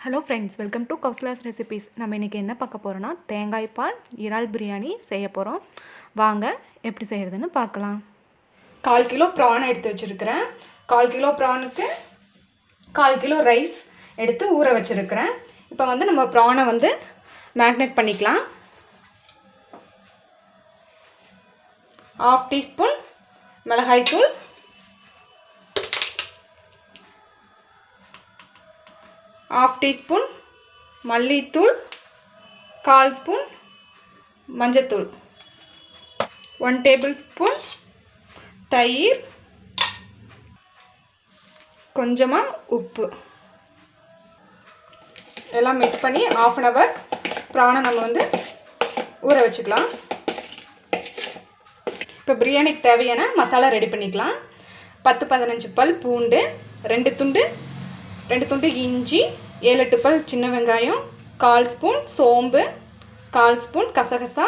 Hello friends, welcome to Kousalya's recipes. நம்ம இன்றைக்கி என்ன பார்க்க போகிறோன்னா தேங்காய் பால் இறால் பிரியாணி செய்ய போகிறோம். வாங்க எப்படி செய்கிறதுன்னு பார்க்கலாம். 1/4 கிலோ ப்ரான் எடுத்து வச்சுருக்கிறேன். 1/4 கிலோ ப்ரானுக்கு 1/4 கிலோ ரைஸ் எடுத்து ஊற வச்சுருக்கிறேன். இப்போ நம்ம ப்ரானை மேக்னேட் பண்ணிக்கலாம். 1/2 டீஸ்பூன் மிளகாய்த்தூள், 1/2 டீஸ்பூன் மல்லித்தூள், 1/4 ஸ்பூன் மஞ்சத்தூள், 1 டேபிள் ஸ்பூன் தயிர், கொஞ்சமாக உப்பு எல்லாம் மிக்ஸ் பண்ணி 1/2 அன் ஹவர் ப்ரானை நம்ம ஊற வச்சுக்கலாம். இப்போ பிரியாணிக்கு தேவையான மசாலா ரெடி பண்ணிக்கலாம். 10-15 பல் பூண்டு, 2 துண்டு இஞ்சி, 7-8 பல் சின்ன வெங்காயம், 1/4 ஸ்பூன் சோம்பு, 1/4 ஸ்பூன் கசகசா,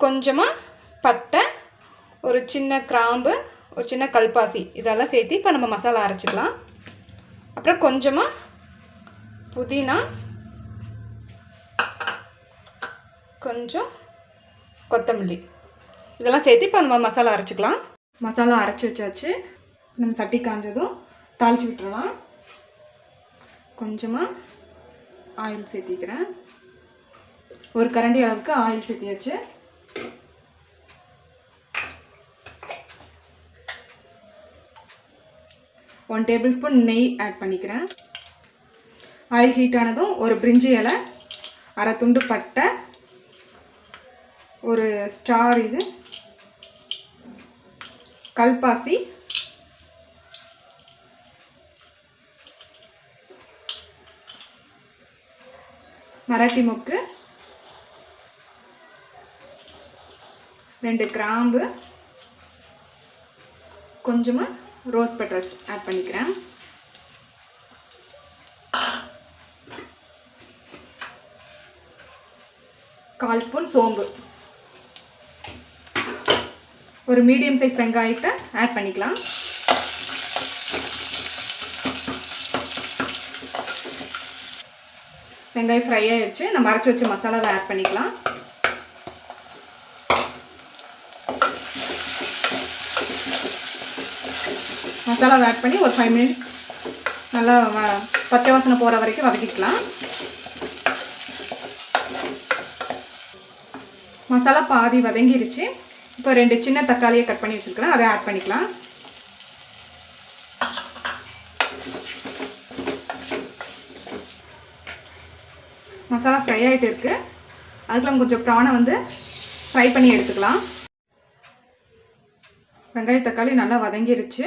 கொஞ்சமாக பட்டை, ஒரு சின்ன கிராம்பு, ஒரு சின்ன கல்பாசி, இதெல்லாம் சேர்த்து இப்போ நம்ம மசாலா அரைச்சிக்கலாம். அப்புறம் கொஞ்சமாக புதினா, கொஞ்சம் கொத்தமல்லி, இதெல்லாம் சேர்த்து இப்போ நம்ம மசாலா அரைச்சிக்கலாம். மசாலா அரைச்சி வச்சாச்சு. நம்ம சட்டி காஞ்சதும் தாளித்து விட்டுறலாம். கொஞ்சமாக ஆயில் சேர்த்திக்கிறேன். ஒரு கரண்டி அளவுக்கு ஆயில் சேர்த்தியாச்சு. ஒன் டேபிள் ஸ்பூன் நெய் ஆட் பண்ணிக்கிறேன். ஆயில் ஹீட் ஆனதும் ஒரு பிரிஞ்சி இலை, 1/2 துண்டு பட்டை, ஒரு ஸ்டார் இது கல்பாசி, மராட்டி மொக்கு, 2 கிராம்பு, கொஞ்சமாக ரோஸ் பெட்டல்ஸ் ஆட் பண்ணிக்கிறேன். கால் ஸ்பூன் சோம்பு, ஒரு மீடியம் சைஸ் வெங்காயத்தை ஆட் பண்ணிக்கலாம். வெங்காயம் ஃப்ரை ஆயிடுச்சு. நம்ம அரைச்சி வச்ச மசாலாவை ஆட் பண்ணிக்கலாம். மசாலாவை ஆட் பண்ணி ஒரு 5 மினிட்ஸ் நல்லா பச்சை வாசனை போகிற வரைக்கும் வதக்கிக்கலாம். மசாலா பாதி வதங்கிருச்சு. இப்போ 2 சின்ன தக்காளியை கட் பண்ணி வச்சுருக்கிறேன், அதை ஆட் பண்ணிக்கலாம். மசாலா ஃப்ரை ஆகிட்டு இருக்குது. அதுக்கு நம்ம கொஞ்சம் ப்ரானை ஃப்ரை பண்ணி எடுத்துக்கலாம். வெங்காய தக்காளி நல்லா வதங்கிருச்சு.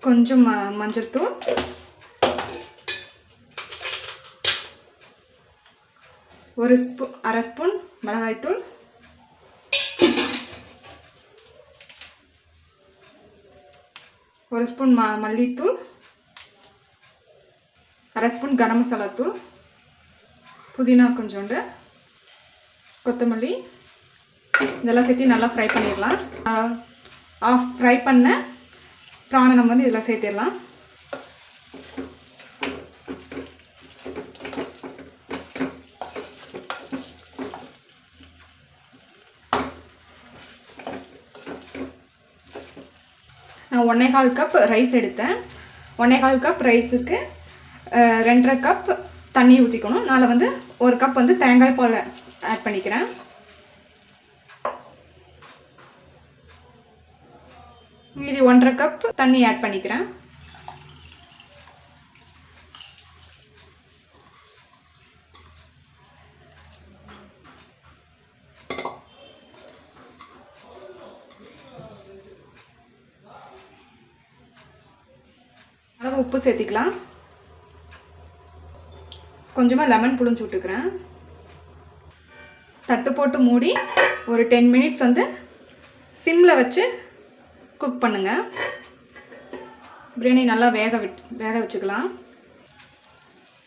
கொஞ்சம் மஞ்சள்தூள், ஒரு 1/2 ஸ்பூன் மிளகாய்த்தூள், ஒரு ஸ்பூன் மல்லித்தூள், 1/2 ஸ்பூன் கரம் மசாலா தூள், புதினா கொஞ்சோண்டு, கொத்தமல்லி, இதெல்லாம் சேர்த்து நல்லா ஃப்ரை பண்ணிடலாம். ஃப்ரை பண்ண ப்ரானை நம்ம இதில் சேர்த்திடலாம். நான் 1/4 கப் ரைஸ் எடுத்தேன். 1/4 கப் ரைஸுக்கு 2.5 கப் தண்ணி ஊற்றிக்கணும். நான் 1 கப் தேங்காய் பால் ஆட் பண்ணிக்கிறேன். மீதி 1.5 கப் தண்ணி ஆட் பண்ணிக்கிறேன். அளவு உப்பு சேர்த்திக்கலாம். கொஞ்சமாக லெமன் புழிஞ்சு விட்டுக்கிறேன். தட்டு போட்டு மூடி ஒரு 10 மினிட்ஸ் சிம்மில் வச்சு குக் பண்ணுங்கள். பிரியாணி நல்லா வேக வச்சுக்கலாம்.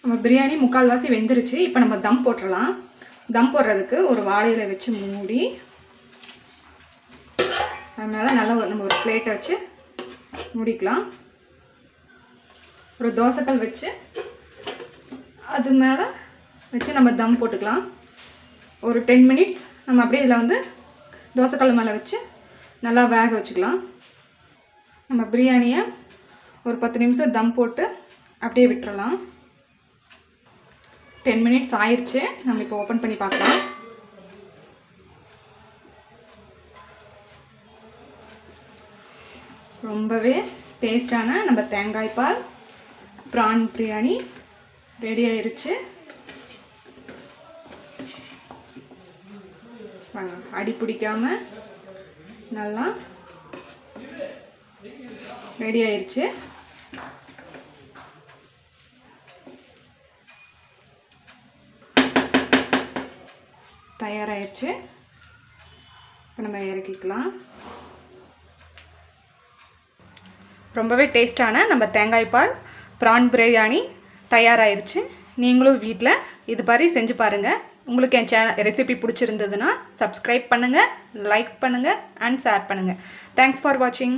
நம்ம பிரியாணி 3/4 வெந்துருச்சு. இப்போ நம்ம தம் போட்டுடலாம். தம் போடுறதுக்கு ஒரு வாழை இலை வச்சு மூடி, அதனால் நல்லா நம்ம ஒரு பிளேட்டை வச்சு மூடிக்கலாம். ஒரு தோசைக்கல் வச்சு அது மேலே வச்சு நம்ம தம் போட்டுக்கலாம். ஒரு 10 மினிட்ஸ் நம்ம அப்படியே இதில் வந்து தோசைக்கல் மேலே வச்சு நல்லா வேக வச்சுக்கலாம். நம்ம பிரியாணியை ஒரு 10 நிமிஷம் தம் போட்டு அப்படியே விட்டுறலாம். 10 மினிட்ஸ் ஆயிடுச்சு. நம்ம இப்போ ஓப்பன் பண்ணி பார்க்கலாம். ரொம்பவே டேஸ்டான நம்ம தேங்காய் பால் ப்ரான் பிரியாணி ரெடி ஆயிடுச்சு. அடி பிடிக்காம நல்லா ரெடி ஆயிடுச்சு. தயாராகிடுச்சு. இப்போ நம்ம இறக்கிக்கலாம். ரொம்பவே டேஸ்டான நம்ம தேங்காய் பால் ப்ரான் பிரியாணி தயாராகிடுச்சு. நீங்களும் வீட்டில் இது மாதிரி செஞ்சு பாருங்கள். உங்களுக்கு என் ரெசிபி பிடிச்சிருந்ததுன்னா சப்ஸ்கிரைப் பண்ணுங்கள், லைக் பண்ணுங்கள் அண்ட் ஷேர் பண்ணுங்கள். தேங்க்ஸ் ஃபார் வாட்சிங்.